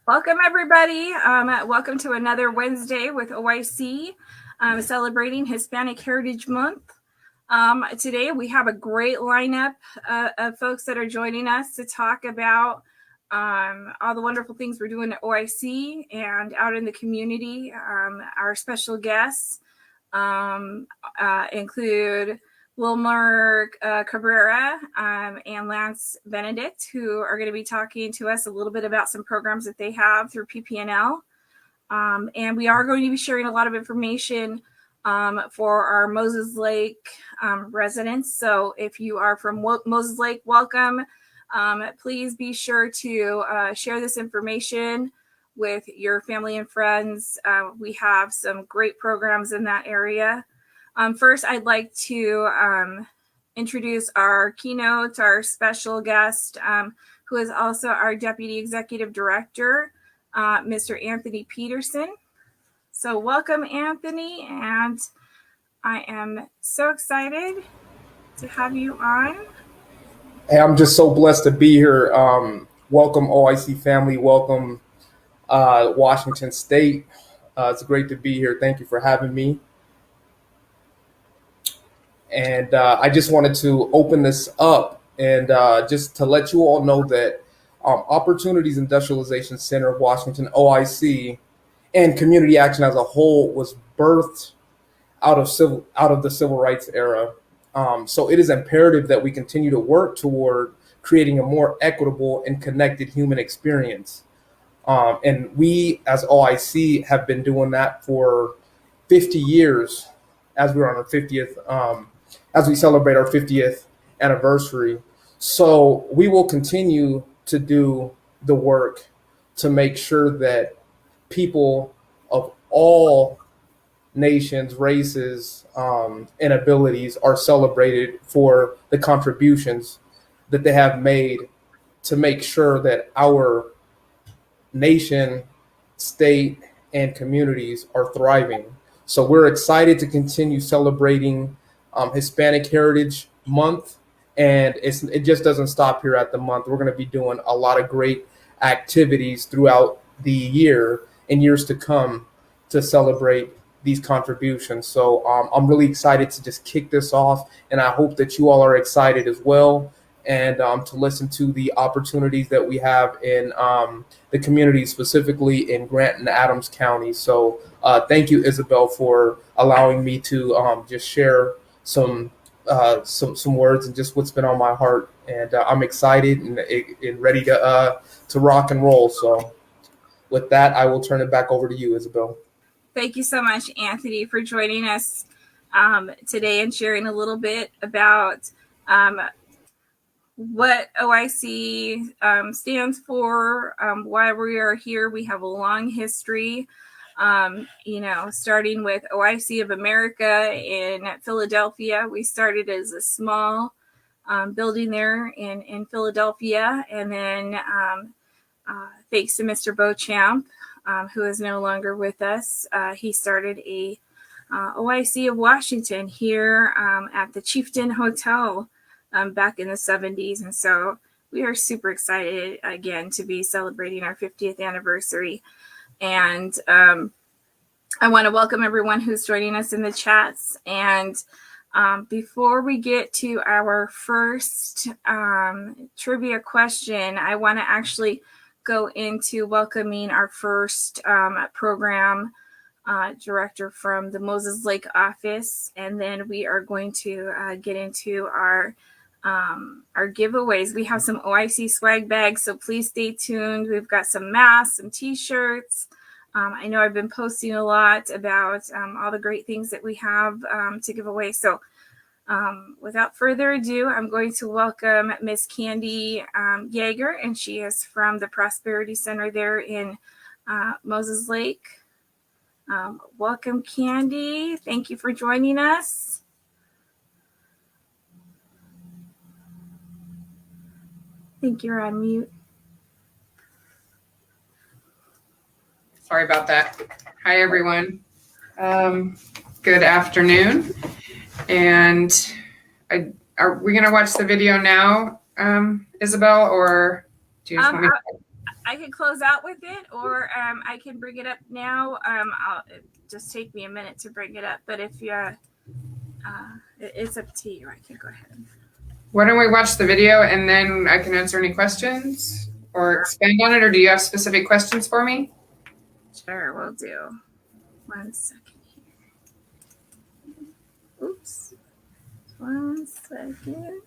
Welcome, everybody. Welcome to another Wednesday with OIC, celebrating Hispanic Heritage Month. Today, we have a great lineup of folks that are joining us to talk about all the wonderful things we're doing at OIC and out in the community. Our special guests include Wilmer Cabrera and Lance Benedict, who are going to be talking to us a little bit about some programs that they have through PPNL. And we are going to be sharing a lot of information for our Moses Lake residents. So if you are from Moses Lake, welcome. Please be sure to share this information with your family and friends. We have some great programs in that area. First, I'd like to introduce our keynote, our special guest, who is also our Deputy Executive Director, Mr. Anthony Peterson. So welcome, Anthony, and I am so excited to have you on. Hey, I'm just so blessed to be here. Welcome, OIC family. Welcome, Washington State. It's great to be here. Thank you for having me. And I just wanted to open this up and just to let you all know that Opportunities Industrialization Center of Washington, OIC, and community action as a whole was birthed out of the civil rights era. So it is imperative that we continue to work toward creating a more equitable and connected human experience. And we, as OIC, have been doing that for 50 years as we're on our 50th, as we celebrate our 50th anniversary. So we will continue to do the work to make sure that people of all nations, races, and abilities are celebrated for the contributions that they have made to make sure that our nation, state, and communities are thriving. So we're excited to continue celebrating Hispanic Heritage Month, and it just doesn't stop here at the month. We're going to be doing a lot of great activities throughout the year and years to come to celebrate these contributions. So I'm really excited to just kick this off, and I hope that you all are excited as well, and to listen to the opportunities that we have in the community, specifically in Grant and Adams County. So thank you, Isabel, for allowing me to just share some words and just what's been on my heart. And I'm excited and ready to rock and roll. So with that, I will turn it back over to you, Isabel. Thank you so much, Anthony, for joining us today and sharing a little bit about what OIC stands for, why we are here. We have a long history, starting with OIC of America in Philadelphia. We started as a small building there in Philadelphia, and then thanks to Mr. Beauchamp, who is no longer with us, he started a OIC of Washington here at the Chieftain Hotel back in the 70s. And so we are super excited again to be celebrating our 50th anniversary. And I want to welcome everyone who's joining us in the chats. And before we get to our first trivia question, I want to actually go into welcoming our first program director from the Moses Lake office, and then we are going to get into our giveaways. We have some OIC swag bags, so please stay tuned. We've got some masks, some t-shirts. I know I've been posting a lot about all the great things that we have to give away. So without further ado, I'm going to welcome Miss Candy Yeager, and she is from the Prosperity Center there in Moses Lake. Welcome, Candy. Thank you for joining us. I think you're on mute. Sorry about that. Hi, everyone. Good afternoon. And are we going to watch the video now, Isabel, or do you just want me to? I can close out with it, or I can bring it up now. It just take me a minute to bring it up, but if you, it's up to you. I can go ahead. Why don't we watch the video and then I can answer any questions or expand on it, or do you have specific questions for me? Sure, we'll do. 1 second here. Oops. 1 second.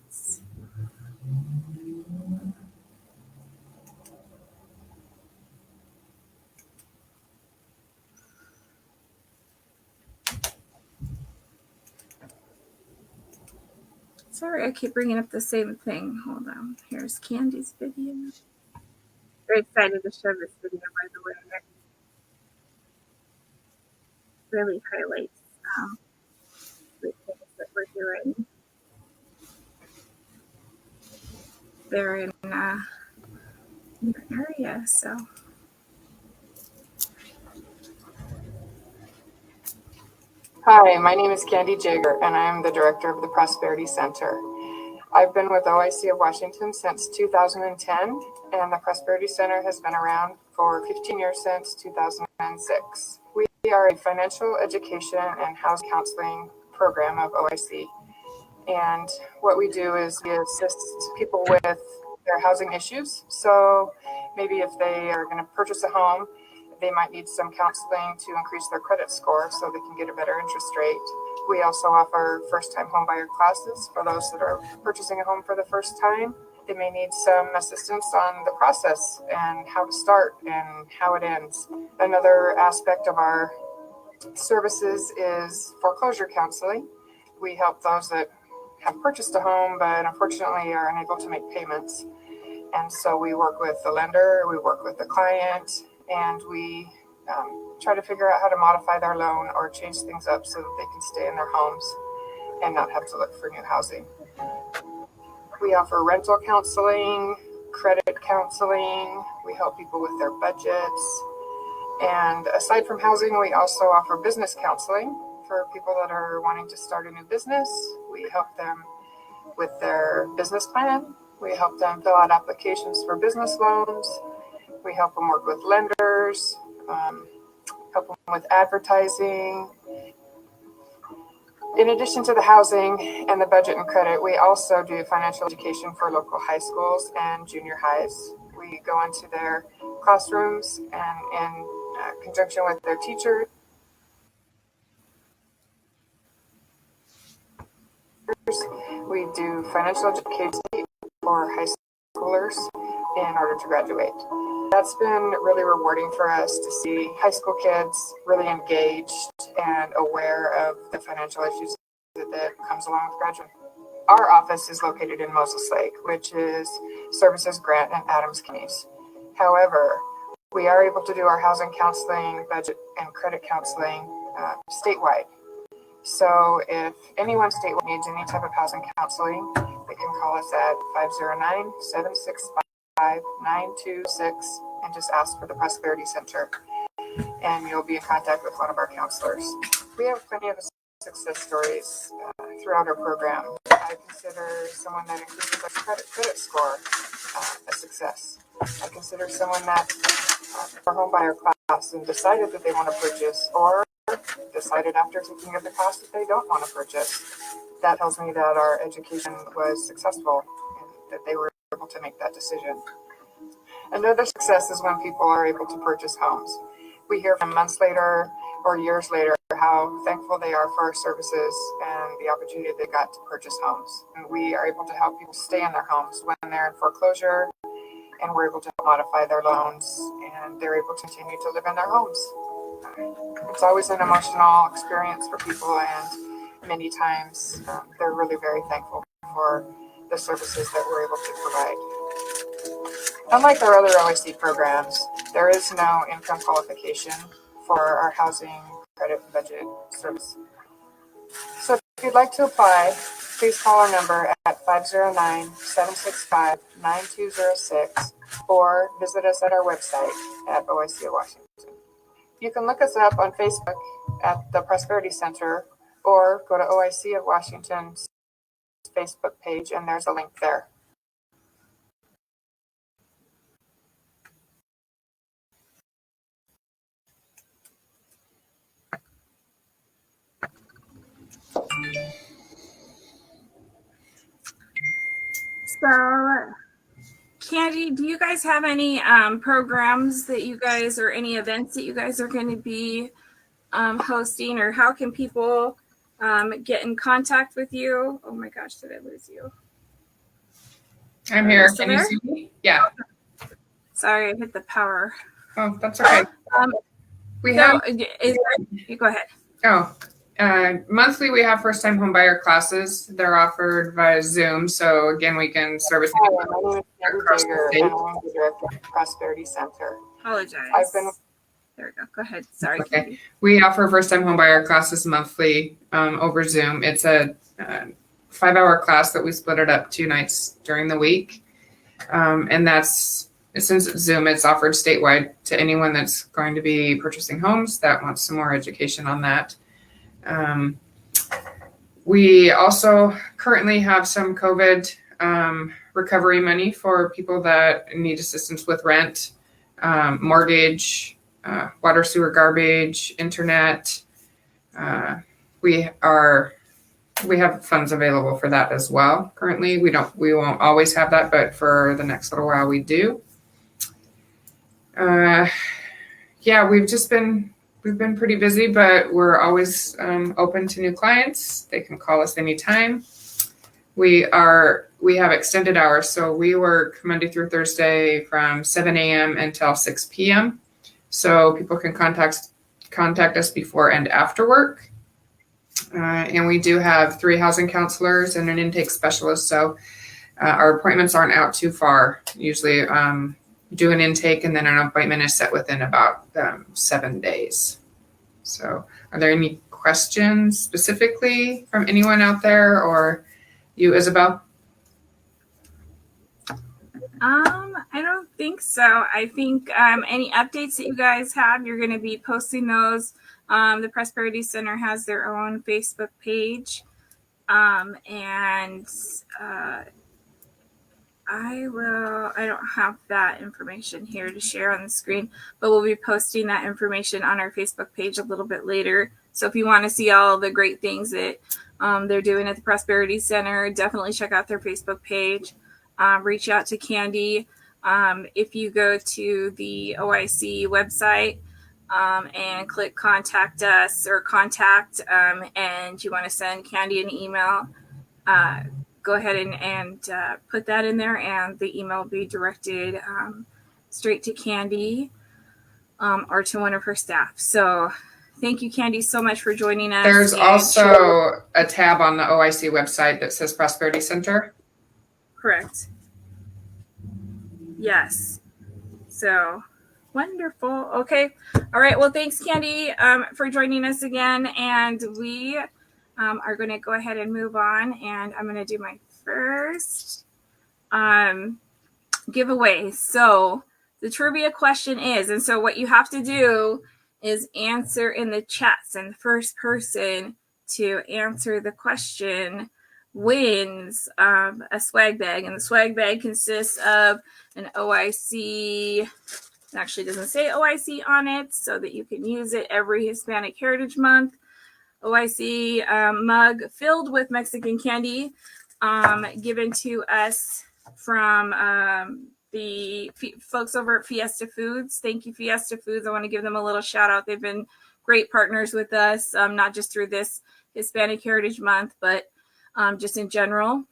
Sorry, I keep bringing up the same thing. Hold on. Here's Candy's video. Very excited to show this video, by the way. It really highlights the things that we're doing there in your area. So, Hi, my name is Candy Jager, and I'm the director of the Prosperity Center. I've been with OIC of Washington since 2010, and the Prosperity Center has been around for 15 years since 2006. We are a financial education and housing counseling program of OIC, and what we do is we assist people with their housing issues. So maybe if they are going to purchase a home, they might need some counseling to increase their credit score so they can get a better interest rate. We also offer first-time homebuyer classes for those that are purchasing a home for the first time. They may need some assistance on the process and how to start and how it ends. Another aspect of our services is foreclosure counseling. We help those that have purchased a home but unfortunately are unable to make payments. And so we work with the lender, we work with the client, and we try to figure out how to modify their loan or change things up so that they can stay in their homes and not have to look for new housing. We offer rental counseling, credit counseling. We help people with their budgets. And aside from housing, we also offer business counseling for people that are wanting to start a new business. We help them with their business plan. We help them fill out applications for business loans. We help them work with lenders, help them with advertising. In addition to the housing and the budget and credit, we also do financial education for local high schools and junior highs. We go into their classrooms and in conjunction with their teachers, we do financial education for high schoolers in order to graduate. That's been really rewarding for us to see high school kids really engaged and aware of the financial issues that comes along with graduating. Our office is located in Moses Lake, which is services Grant and Adams counties. However, we are able to do our housing counseling, budget, and credit counseling statewide. So if anyone statewide needs any type of housing counseling, they can call us at 509-765-9226 and just ask for the Prosperity Center, and you'll be in contact with one of our counselors. We have plenty of success stories throughout our program. I consider someone that increases their credit score a success. I consider someone that for home buyer class and decided that they want to purchase, or decided after taking the class that they don't want to purchase. That tells me that our education was successful and that they were able to make that decision. Another success is when people are able to purchase homes. We hear from months later or years later how thankful they are for our services and the opportunity they got to purchase homes. And we are able to help people stay in their homes when they're in foreclosure, and we're able to modify their loans, and they're able to continue to live in their homes. It's always an emotional experience for people, and many times they're really very thankful for the services that we're able to provide. Unlike our other OIC programs, there is no income qualification for our housing, credit, and budget service. So if you'd like to apply, please call our number at 509-765-9206 or visit us at our website at OIC of Washington. You can look us up on Facebook at the Prosperity Center or go to OIC of Washington's Facebook page, and there's a link there. So, Candy, do you guys have any programs that you guys or any events that you guys are going to be hosting, or how can people get in contact with you? Oh my gosh, did I lose you? I'm here. Still Can you there? see me? Yeah. Sorry, I hit the power. Oh, that's okay. We have. You go ahead. Monthly we have first-time homebuyer classes. They're offered via Zoom, so again we can service Hi, anyone my name is Candy across the Jager, state. and I'm the director of the Prosperity Center. Apologize. There we go. Go ahead. Sorry, Okay. Candy. We offer first-time homebuyer classes monthly over Zoom. It's a 5-hour class that we split it up 2 nights during the week, and that's since it's Zoom, it's offered statewide to anyone that's going to be purchasing homes that wants some more education on that. We also currently have some COVID recovery money for people that need assistance with rent, mortgage, water, sewer, garbage, internet. We have funds available for that as well. Currently, we won't always have that, but for the next little while we do. Yeah, we've been pretty busy, but we're always open to new clients. They can call us anytime. We have extended hours, so we work Monday through Thursday from 7 a.m. until 6 p.m. So people can contact us before and after work. And we do have 3 housing counselors and an intake specialist. So our appointments aren't out too far. Usually do an intake and then an appointment is set within about 7 days. So are there any questions specifically from anyone out there, or you, Isabel? I don't think so. I think any updates that you guys have, you're going to be posting those. The Prosperity Center has their own Facebook page. And I don't have that information here to share on the screen, but we'll be posting that information on our Facebook page a little bit later. So if you want to see all the great things that they're doing at the Prosperity Center, definitely check out their Facebook page. Reach out to Candy. If you go to the OIC website and click contact us or contact, and you want to send Candy an email, go ahead and put that in there, and the email will be directed straight to Candy or to one of her staff. So thank you, Candy, so much for joining us. There's also a tab on the OIC website that says Prosperity Center. Correct. Yes. So wonderful. Okay. All right. Well, thanks, Candy, for joining us again. And we are going to go ahead and move on. And I'm going to do my first giveaway. So the trivia question is, and so what you have to do is answer in the chats. And the first person to answer the question wins a swag bag. And the swag bag consists of an OIC. It actually doesn't say OIC on it, so that you can use it every Hispanic Heritage Month. OIC mug filled with Mexican candy, given to us from the folks over at Fiesta Foods. Thank you, Fiesta Foods. I want to give them a little shout out. They've been great partners with us, not just through this Hispanic Heritage Month, but just in general.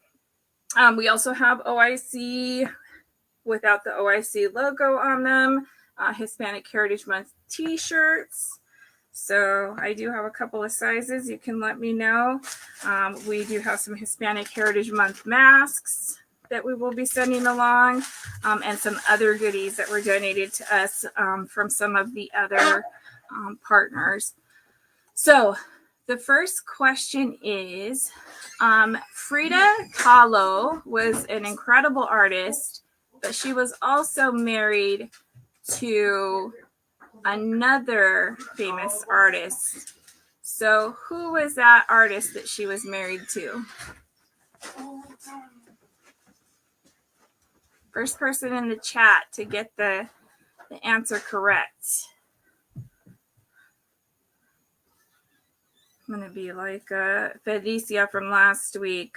We also have OIC without the OIC logo on them, Hispanic Heritage Month t-shirts. So I do have a couple of sizes. You can let me know. We do have some Hispanic Heritage Month masks that we will be sending along, and some other goodies that were donated to us from some of the other partners. So the first question is, Frida Kahlo was an incredible artist, but she was also married to another famous artist. So who was that artist that she was married to? First person in the chat to get the answer correct. I'm going to be like Felicia from last week.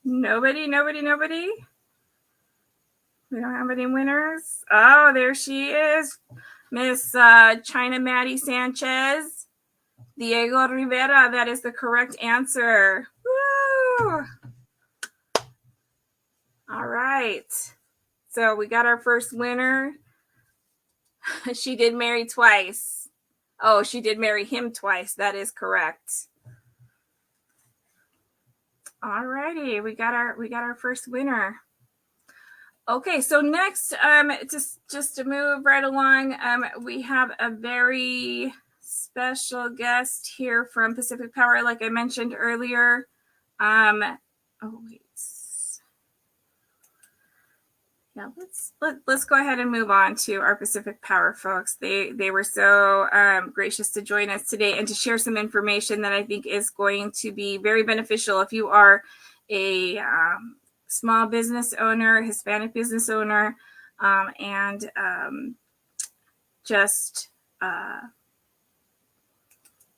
Nobody. We don't have any winners. Oh, there she is. Miss China Maddie Sanchez. Diego Rivera, that is the correct answer. Woo! All right. So we got our first winner. She did marry twice. Oh, she did marry him twice. That is correct. All righty. We got our first winner. Okay, so next, just to move right along, we have a very special guest here from Pacific Power, like I mentioned earlier. Let's go ahead and move on to our Pacific Power folks. They were so gracious to join us today and to share some information that I think is going to be very beneficial if you are a small business owner, Hispanic business owner, and just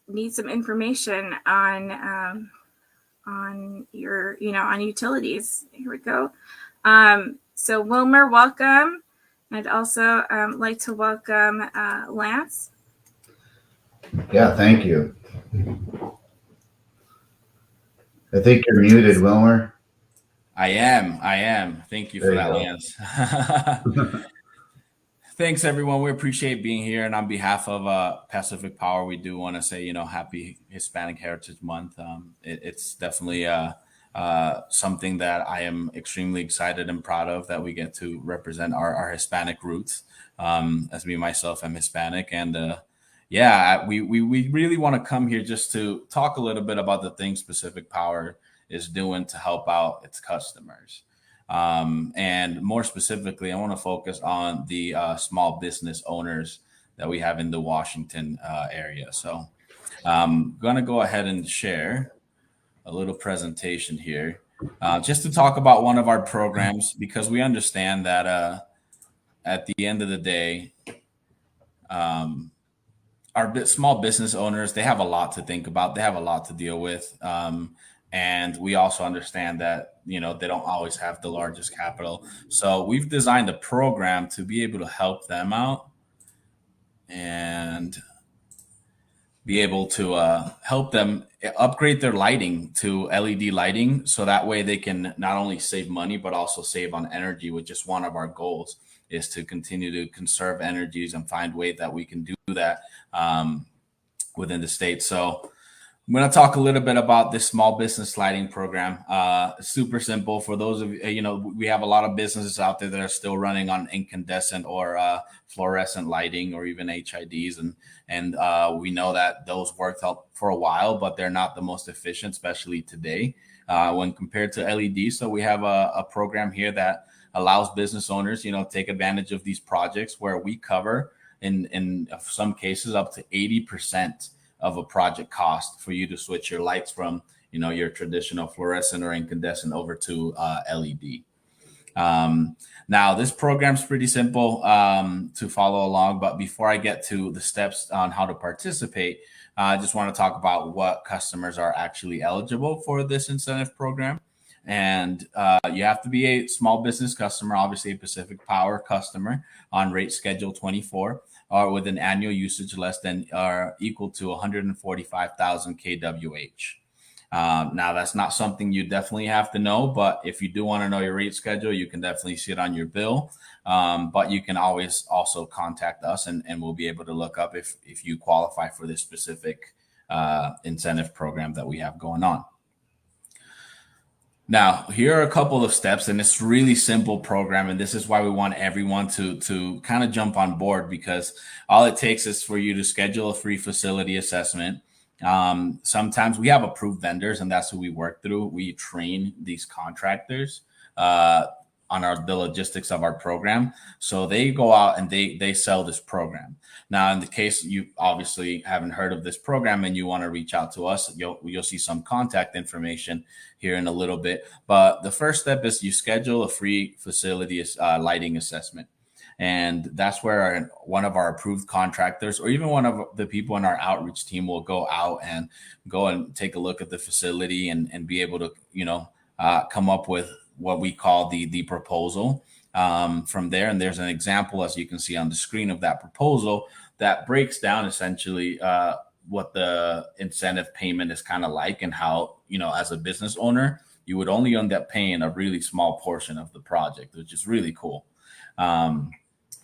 need some information on your, on utilities. Here we go. So Wilmer, welcome. I'd also like to welcome Lance. Yeah, thank you. I think you're muted, Wilmer. I am. Thank you for that, Lance. Thanks, everyone. We appreciate being here. And on behalf of Pacific Power, we do want to say, happy Hispanic Heritage Month. It's definitely something that I am extremely excited and proud of, that we get to represent our Hispanic roots. As me, myself, I'm Hispanic. And we really want to come here just to talk a little bit about the things Pacific Power is doing to help out its customers. And more specifically, I want to focus on the small business owners that we have in the Washington area. So I'm going to go ahead and share a little presentation here just to talk about one of our programs, because we understand that at the end of the day, our small business owners, they have a lot to think about. They have a lot to deal with. And we also understand that, they don't always have the largest capital. So we've designed a program to be able to help them out and be able to help them upgrade their lighting to LED lighting. So that way they can not only save money, but also save on energy, which is one of our goals, is to continue to conserve energies and find ways that we can do that within the state. So I'm going to talk a little bit about this small business lighting program. Super simple. For those of you, we have a lot of businesses out there that are still running on incandescent or fluorescent lighting, or even HIDs. And we know that those worked out for a while, but they're not the most efficient, especially today when compared to LEDs. So we have a program here that allows business owners, take advantage of these projects where we cover in some cases up to 80% of a project cost for you to switch your lights from, your traditional fluorescent or incandescent over to LED. Now, this program's pretty simple to follow along. But before I get to the steps on how to participate, I just want to talk about what customers are actually eligible for this incentive program. And you have to be a small business customer, obviously a Pacific Power customer on rate schedule 24, or with an annual usage less than or equal to 145,000 kWh. Now, that's not something you definitely have to know, but if you do want to know your rate schedule, you can definitely see it on your bill. But you can always also contact us, and we'll be able to look up if you qualify for this specific incentive program that we have going on. Now, here are a couple of steps, and it's really simple program. And this is why we want everyone to kind of jump on board, because all it takes is for you to schedule a free facility assessment. Sometimes we have approved vendors, and that's who we work through. We train these contractors on the logistics of our program. So they go out and they sell this program. Now, in the case you obviously haven't heard of this program and you want to reach out to us, you'll see some contact information here in a little bit. But the first step is you schedule a free facility lighting assessment. And that's where one of our approved contractors, or even one of the people in our outreach team, will go out and take a look at the facility and be able to, come up with what we call the proposal from there. And there's an example, as you can see on the screen, of that proposal that breaks down essentially what the incentive payment is kind of like, and how, as a business owner, you would only end up paying a really small portion of the project, which is really cool.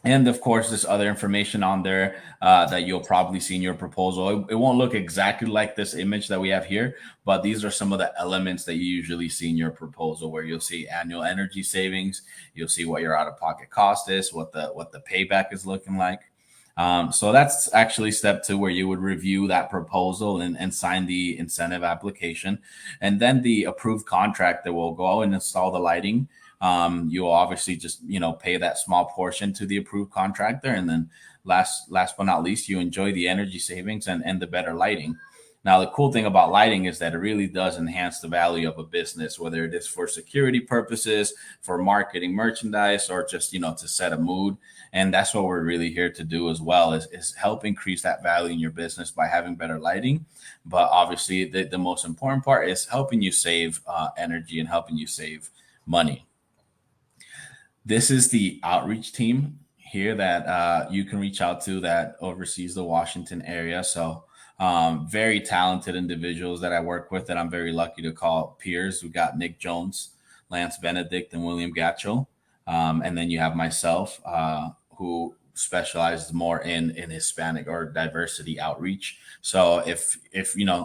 And of course, there's other information on there that you'll probably see in your proposal. It won't look exactly like this image that we have here, but these are some of the elements that you usually see in your proposal, where you'll see annual energy savings, you'll see what your out-of-pocket cost is, what the payback is looking like. So that's actually step 2, where you would review that proposal and sign the incentive application. And then the approved contractor will go and install the lighting. You'll obviously just, pay that small portion to the approved contractor. And then last but not least, you enjoy the energy savings and the better lighting. Now, the cool thing about lighting is that it really does enhance the value of a business, whether it is for security purposes, for marketing merchandise, or just, to set a mood. And that's what we're really here to do as well, is help increase that value in your business by having better lighting. But obviously, the most important part is helping you save energy and helping you save money. This is the outreach team here that you can reach out to, that oversees the Washington area. So very talented individuals that I work with that I'm very lucky to call peers. We've got Nick Jones, Lance Benedict, and William Gatchell. And then you have myself, who specializes more in Hispanic or diversity outreach. So if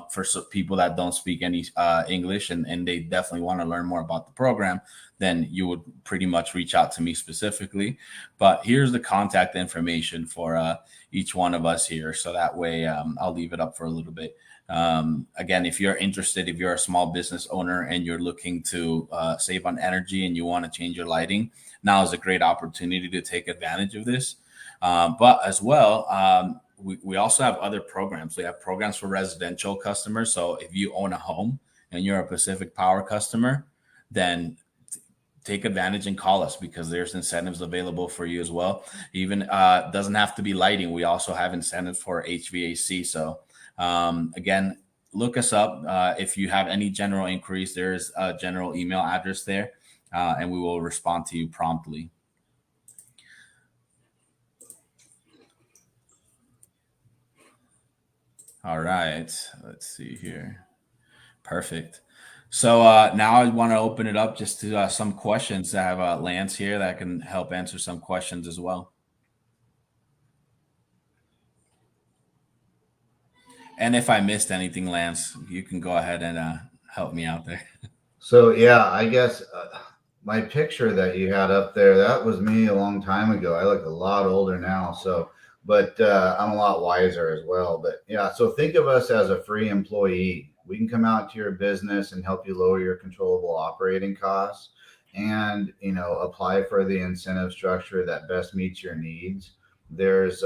for people that don't speak any English and they definitely want to learn more about the program, then you would pretty much reach out to me specifically. But here's the contact information for each one of us here. So that way I'll leave it up for a little bit. Again, if you're interested, if you're a small business owner and you're looking to save on energy and you want to change your lighting, now is a great opportunity to take advantage of this. But as well, we also have other programs. We have programs for residential customers. So if you own a home and you're a Pacific Power customer, then take advantage and call us, because there's incentives available for you as well. Even doesn't have to be lighting. We also have incentives for HVAC. So again, look us up. If you have any general inquiries, there's a general email address there, and we will respond to you promptly. All right, let's see here. Perfect. So now I want to open it up just to some questions. I have Lance here that can help answer some questions as well. And if I missed anything, Lance, you can go ahead and help me out there. So yeah, I guess my picture that you had up there, that was me a long time ago. I look a lot older now. So, but I'm a lot wiser as well. But yeah, so think of us as a free employee. We can come out to your business and help you lower your controllable operating costs, and apply for the incentive structure that best meets your needs. There's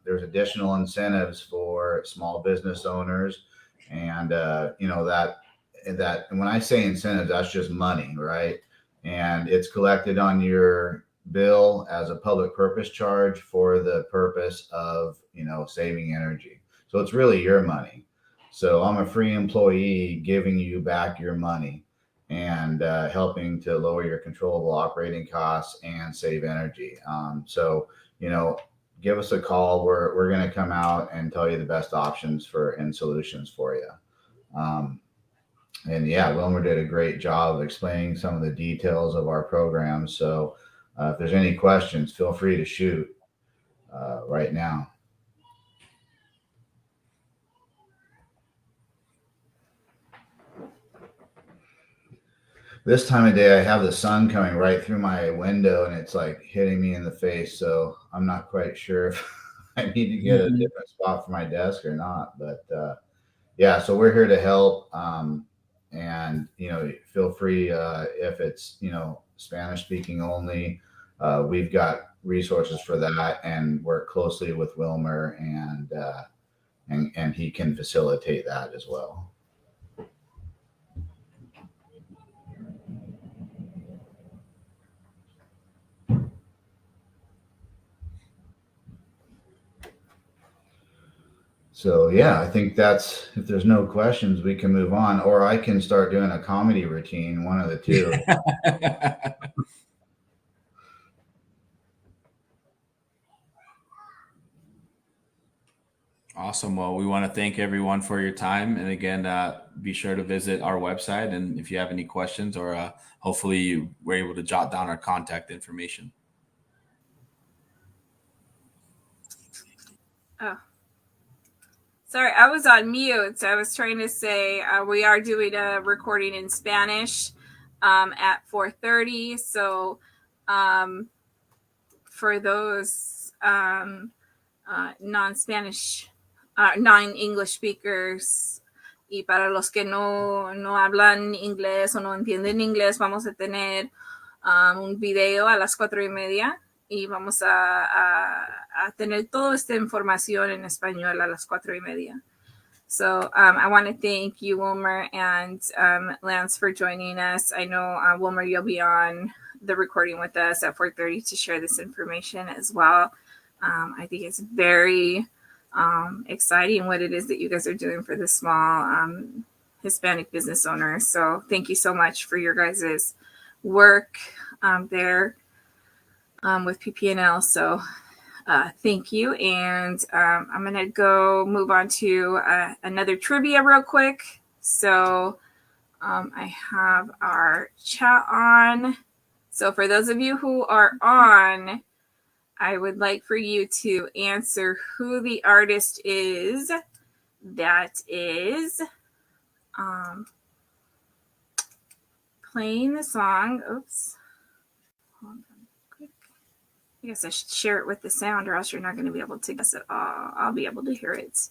additional incentives for small business owners, and that and when I say incentives, that's just money, right? And it's collected on your bill as a public purpose charge for the purpose of saving energy. So it's really your money. So I'm a free employee giving you back your money and helping to lower your controllable operating costs and save energy. So give us a call. We're going to come out and tell you the best options and solutions for you. And yeah, Wilmer did a great job of explaining some of the details of our program. So if there's any questions, feel free to shoot right now. This time of day, I have the sun coming right through my window and it's like hitting me in the face. So I'm not quite sure if I need to get a different spot for my desk or not. But yeah, so we're here to help. And feel free if it's Spanish speaking only. We've got resources for that, and work closely with Wilmer, and he can facilitate that as well. So yeah, I think that's, if there's no questions, we can move on, or I can start doing a comedy routine, one of the two. Awesome. Well, we want to thank everyone for your time. And again, be sure to visit our website. And if you have any questions, or hopefully you were able to jot down our contact information. Oh, sorry, I was on mute. So I was trying to say we are doing a recording in Spanish at 4:30. So for those non-Spanish, non-English speakers, y para los que no hablan inglés o no entienden inglés, vamos a tener un video a las 4:30 y vamos a tener toda esta información en español a las 4:30. So I want to thank you, Wilmer and Lance, for joining us. I know, Wilmer, you'll be on the recording with us at 4:30 to share this information as well. I think it's very exciting what it is that you guys are doing for the small Hispanic business owners. So thank you so much for your guys' work there with PPNL. So thank you. And I'm going to go move on to another trivia real quick. So I have our chat on. So for those of you who are on, I would like for you to answer who the artist is that is playing the song. Oops. Hold on quick. I guess I should share it with the sound, or else you're not going to be able to guess it all. I'll be able to hear it.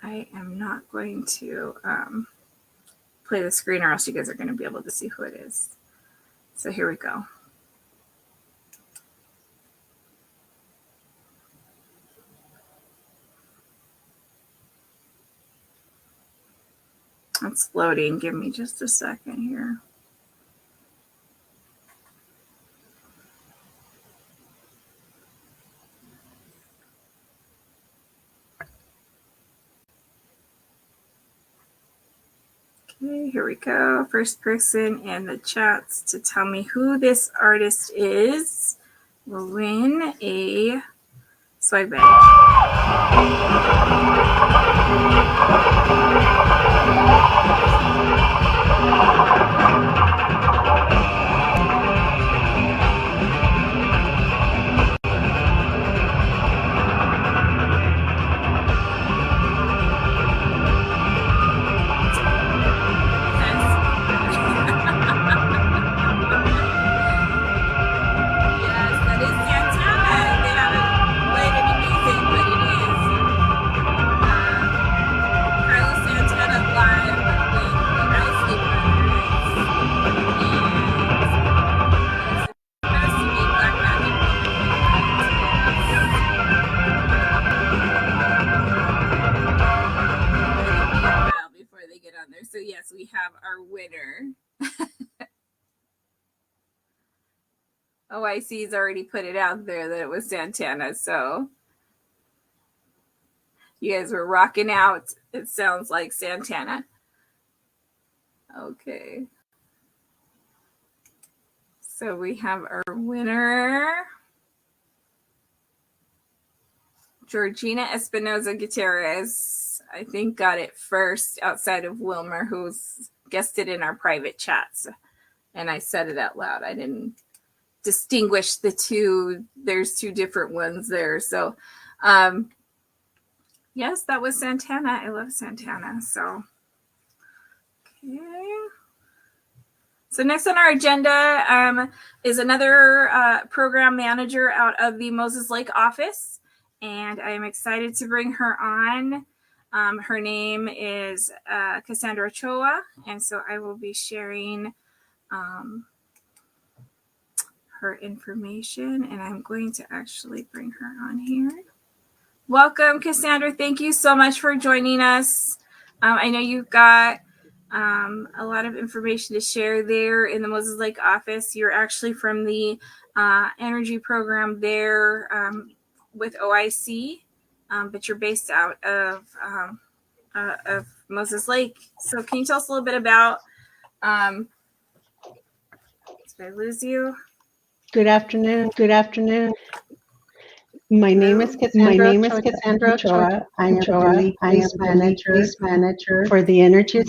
I am not going to play the screen, or else you guys are going to be able to see who it is. So here we go. It's loading. Give me just a second here. Okay, here we go. First person in the chats to tell me who this artist is will win a swag bag. So yes, we have our winner. OIC's already put it out there that it was Santana, so you guys were rocking out. It sounds like Santana. Okay. So we have our winner, Georgina Espinoza Gutierrez. I think got it first outside of Wilmer, who's guessed it in our private chats. And I said it out loud. I didn't distinguish the two. There's two different ones there. So, yes, that was Santana. I love Santana. So, okay. So next on our agenda is another program manager out of the Moses Lake office. And I am excited to bring her on. Her name is Cassandra Ochoa, and so I will be sharing her information, and I'm going to actually bring her on here. Welcome, Cassandra. Thank you so much for joining us. I know you've got a lot of information to share there in the Moses Lake office. You're actually from the energy program there with OIC, but you're based out of Moses Lake. So can you tell us a little bit about, did I lose you? Good afternoon. Good afternoon. My name is Cassandra Ochoa. I am the lead manager for the energy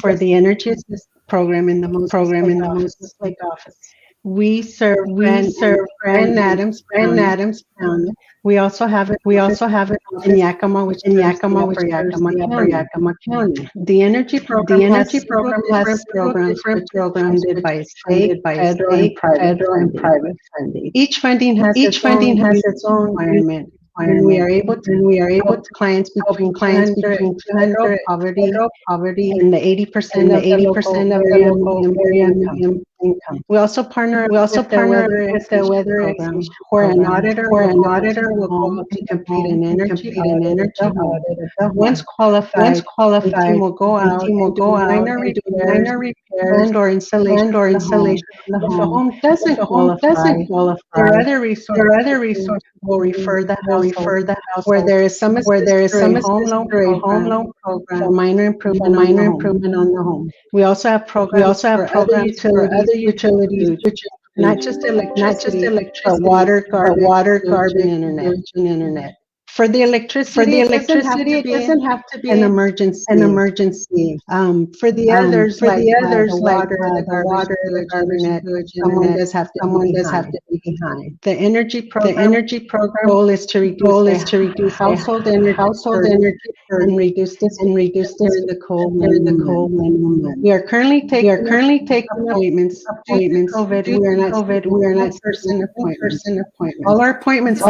program in the Moses Lake office. We serve Grand Adams County. We also have it in Yakima, which is the Upper Yakima County. The energy program has different programs funded by state, federal, and private funding. Each funding has its own requirement. And we are able to clients between 200 poverty and the 80% of the local area medium income. We also partner with the weather program, where an auditor will go to complete an energy audit. Once qualified, the team will go out and do minor repairs and/or installation of the home. If a home doesn't qualify, there are other resources will refer the household where there is some assistance through a home loan program for minor improvement on the home. We also have programs for other utilities, which not just electricity, but water, garbage, and internet. For the electricity, it doesn't have to be an emergency. For the others, like the water, the garbage, someone does have to be behind. The energy program goal is to reduce household energy and reduce this during the cold winter months. We are currently taking appointments. Due to COVID, we are not in-person appointments. All our appointments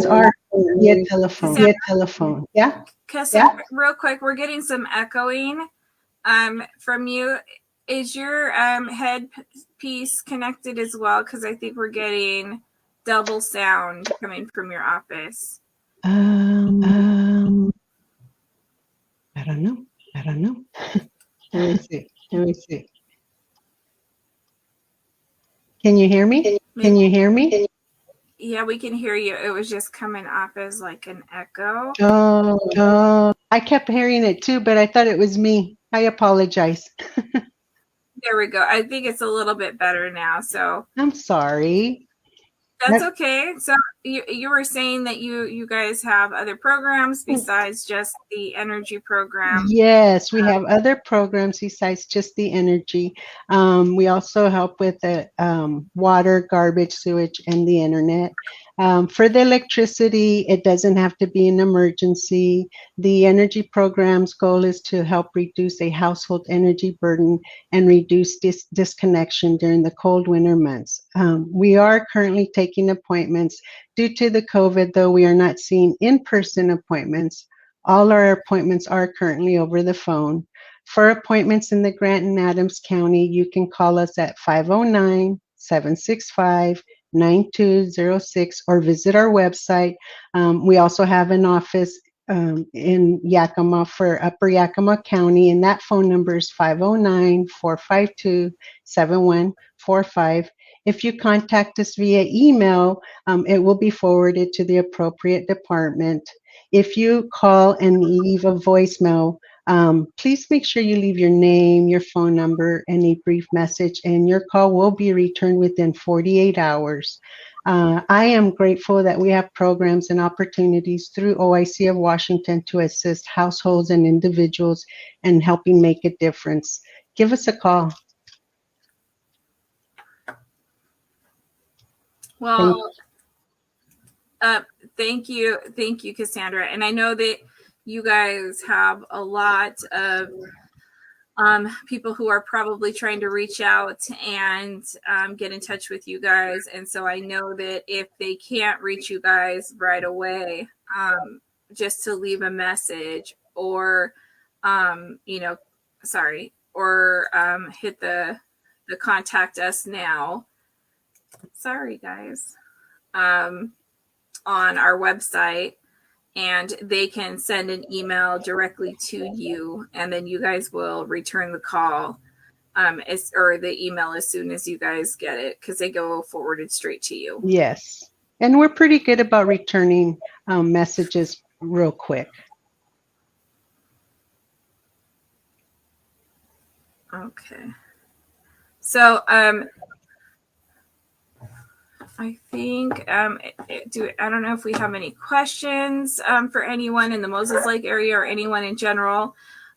are via telephone. Yeah. Cassandra, real quick, we're getting some echoing from you. Is your headpiece connected as well? Because I think we're getting double sound coming from your office. I don't know. Let me see. Can you hear me? Yeah, we can hear you. It was just coming off as like an echo. Oh, I kept hearing it too, but I thought it was me. I apologize. There we go. I think it's a little bit better now. So I'm sorry. That's okay. So you were saying that you guys have other programs besides just the energy program. Yes, we have other programs besides just the energy. We also help with the water, garbage, sewage, and the internet. For the electricity, it doesn't have to be an emergency. The energy program's goal is to help reduce a household energy burden and reduce disconnection during the cold winter months. We are currently taking appointments. Due to the COVID, though, we are not seeing in-person appointments. All our appointments are currently over the phone. For appointments in the Grant and Adams County, you can call us at 509-765-9206 or visit our website. We also have an office in Yakima for Upper Yakima County, and that phone number is 509-452-7145. If you contact us via email, it will be forwarded to the appropriate department. If you call and leave a voicemail, please make sure you leave your name, your phone number, and a brief message, and your call will be returned within 48 hours. I am grateful that we have programs and opportunities through OIC of Washington to assist households and individuals in helping make a difference. Give us a call. Well, thank you, Cassandra. And I know that you guys have a lot of people who are probably trying to reach out and get in touch with you guys. And so I know that if they can't reach you guys right away, just to leave a message or, or hit the contact us now. Sorry, guys. On our website, and they can send an email directly to you, and then you guys will return the call or the email as soon as you guys get it, because they go forwarded straight to you. Yes. And we're pretty good about returning messages real quick. Okay. So I think I don't know if we have any questions for anyone in the Moses Lake area or anyone in general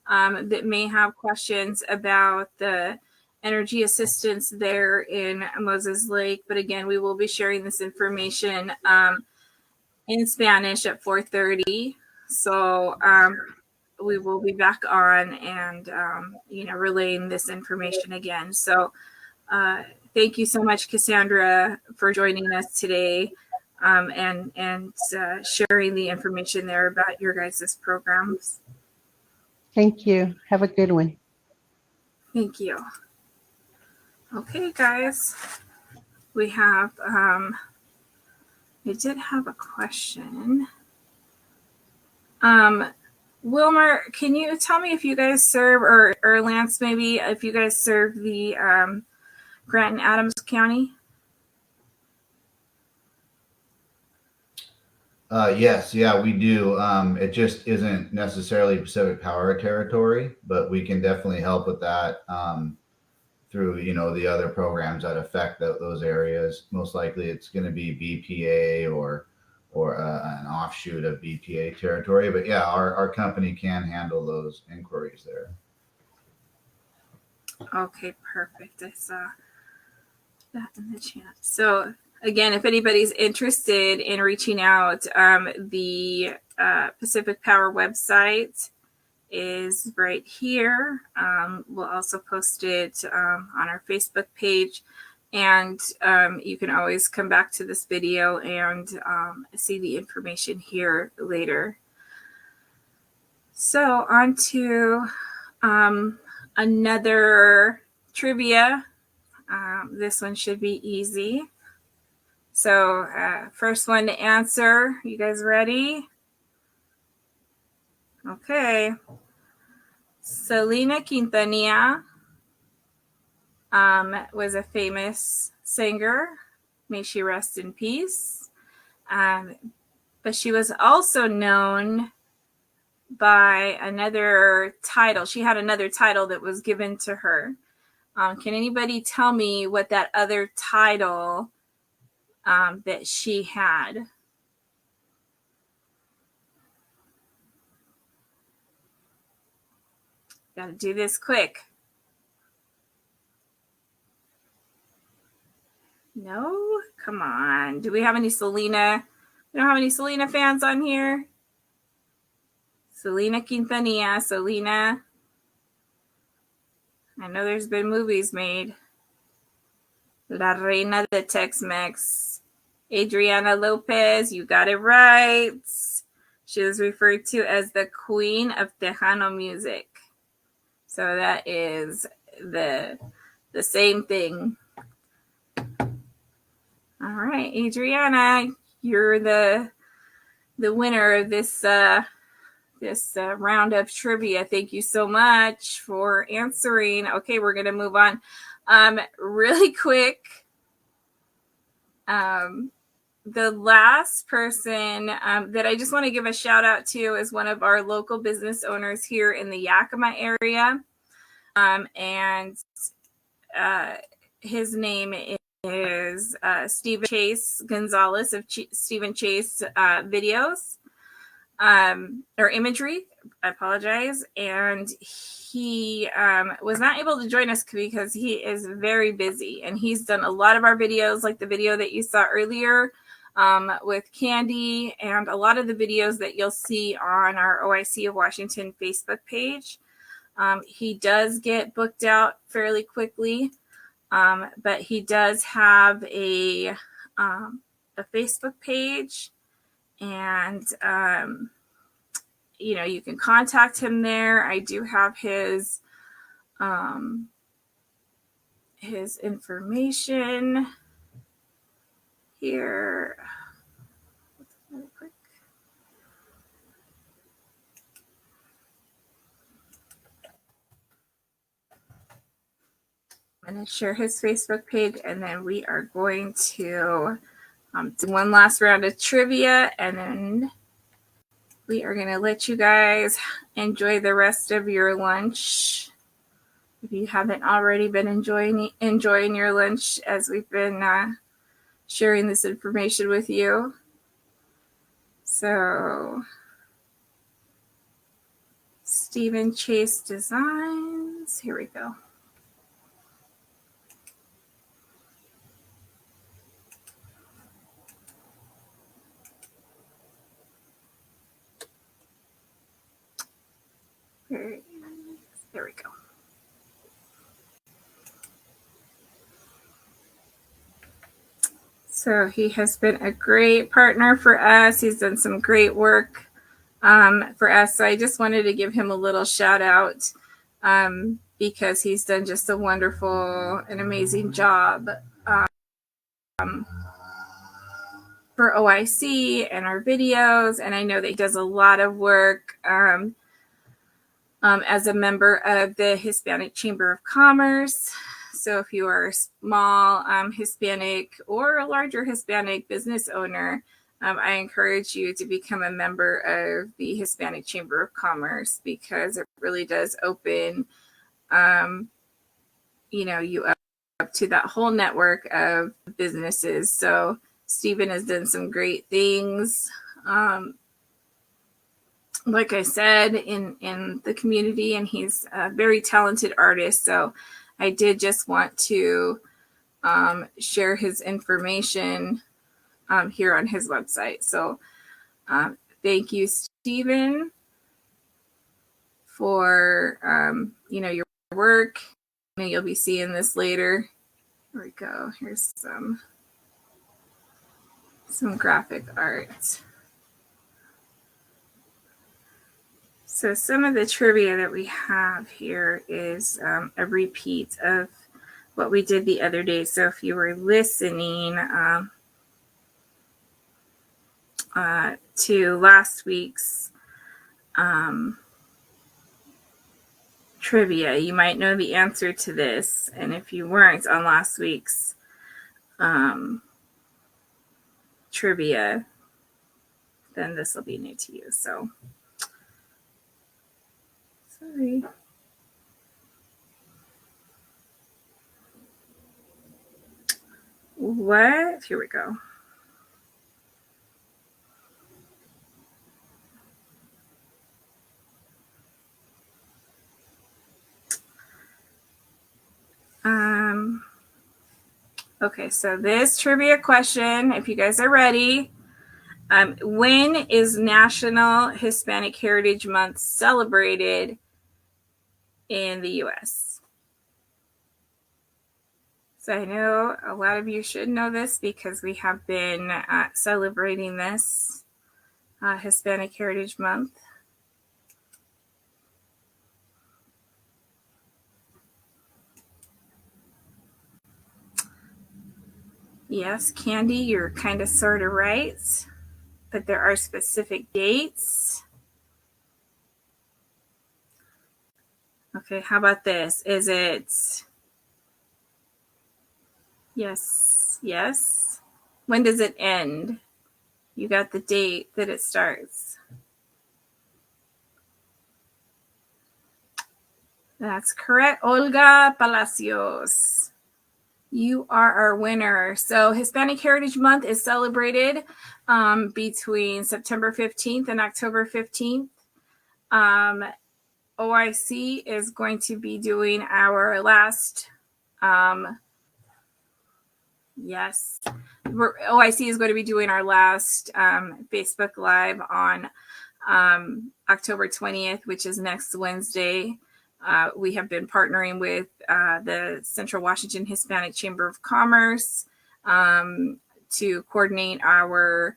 that may have questions about the energy assistance there in Moses Lake. But again, we will be sharing this information in Spanish at 4:30. So we will be back on and relaying this information again. So thank you so much, Cassandra, for joining us today and sharing the information there about your guys' programs. Thank you. Have a good one. Thank you. Okay, guys, we have, we did have a question. Wilmer, can you tell me if you guys serve, or Lance maybe, if you guys serve the Grant and Adams County? Yes, yeah, we do. It just isn't necessarily Pacific Power territory, but we can definitely help with that through the other programs that affect those areas. Most likely, it's going to be BPA or an offshoot of BPA territory. But yeah, our company can handle those inquiries there. Okay, perfect. I saw that in the chat. So again, if anybody's interested in reaching out, the Pacific Power website is right here. We'll also post it on our Facebook page, and you can always come back to this video and see the information here later. So on to another trivia. This one should be easy. So first one to answer. You guys ready? Okay. Selena Quintanilla was a famous singer. May she rest in peace. But she was also known by another title. She had another title that was given to her. Can anybody tell me what that other title that she had? Got to do this quick. No? Come on. Do we have any Selena? We don't have any Selena fans on here? Selena Quintanilla, Selena. I know there's been movies made. La Reina de Tex-Mex. Adriana Lopez, you got it right. She was referred to as the Queen of Tejano music. So that is the same thing. All right, Adriana, you're the winner of this round of trivia. Thank you so much for answering. Okay, we're going to move on really quick. The last person that I just want to give a shout out to is one of our local business owners here in the Yakima area. And his name is Stephen Chase Gonzalez of Stephen Chase Videos or Imagery. I apologize. And he was not able to join us because he is very busy, and he's done a lot of our videos, like the video that you saw earlier with Candy, and a lot of the videos that you'll see on our OIC of Washington Facebook page. He does get booked out fairly quickly, but he does have a Facebook page, and you can contact him there. I do have his information here. Really quick. and share his Facebook page, and then we are going to do one last round of trivia, and then we are going to let you guys enjoy the rest of your lunch. If you haven't already been enjoying your lunch as we've been sharing this information with you. So, Stephen Chase Designs. Here we go. There we go. So he has been a great partner for us. He's done some great work for us. So I just wanted to give him a little shout out because he's done just a wonderful and amazing job for OIC and our videos. And I know that he does a lot of work as a member of the Hispanic Chamber of Commerce. So if you are a small Hispanic or a larger Hispanic business owner, I encourage you to become a member of the Hispanic Chamber of Commerce because it really does open, you up to that whole network of businesses. So Stephen has done some great things. Like I said, in the community, and he's a very talented artist. So I did just want to share his information here on his website. So thank you, Stephen, for your work. You'll be seeing this later. Here we go. Here's some graphic art. So some of the trivia that we have here is a repeat of what we did the other day. So if you were listening to last week's trivia, you might know the answer to this. And if you weren't on last week's trivia, then this will be new to you. So, sorry. What? Here we go. Okay, so this trivia question, if you guys are ready, when is National Hispanic Heritage Month celebrated in the U.S.? So I know a lot of you should know this because we have been celebrating this Hispanic Heritage Month. Yes, Candy, you're kind of sort of right, but there are specific dates. Okay, how about this? Is it yes? When does it end? You got the date that it starts. That's correct, Olga Palacios. You are our winner. So Hispanic Heritage Month is celebrated between September 15th and October 15th. OIC is going to be doing our last, OIC is going to be doing our last Facebook Live on October 20th, which is next Wednesday. We have been partnering with the Central Washington Hispanic Chamber of Commerce to coordinate our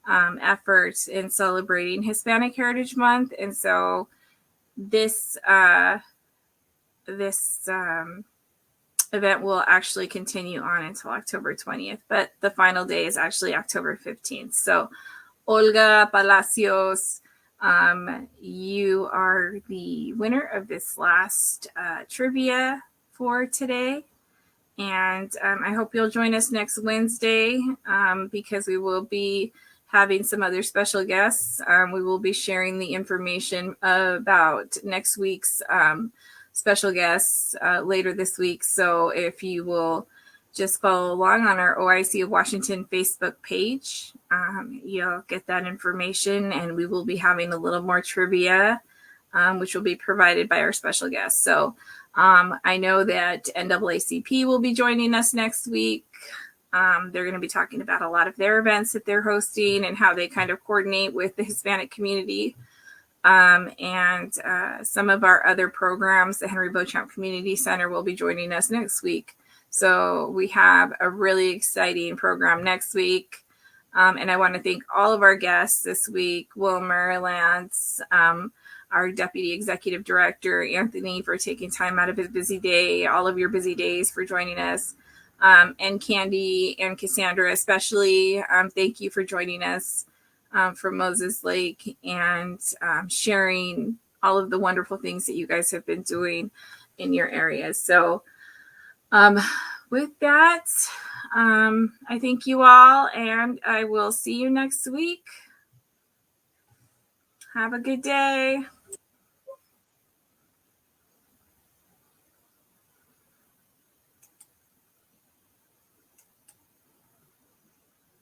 efforts in celebrating Hispanic Heritage Month. And so this event will actually continue on until October 20th, but the final day is actually October 15th. So Olga Palacios, you are the winner of this last trivia for today. And I hope you'll join us next Wednesday because we will be having some other special guests. We will be sharing the information about next week's special guests later this week. So if you will just follow along on our OIC of Washington Facebook page, you'll get that information, and we will be having a little more trivia, which will be provided by our special guests. So I know that NAACP will be joining us next week. They're going to be talking about a lot of their events that they're hosting and how they kind of coordinate with the Hispanic community. And some of our other programs, the Henry Beauchamp Community Center will be joining us next week. So we have a really exciting program next week. And I want to thank all of our guests this week, Wilmer, Lance, our Deputy Executive Director, Anthony, for taking time out of his busy day, all of your busy days for joining us, and Candy and Cassandra especially. Thank you for joining us from Moses Lake and sharing all of the wonderful things that you guys have been doing in your areas. So with that, I thank you all, and I will see you next week. Have a good day.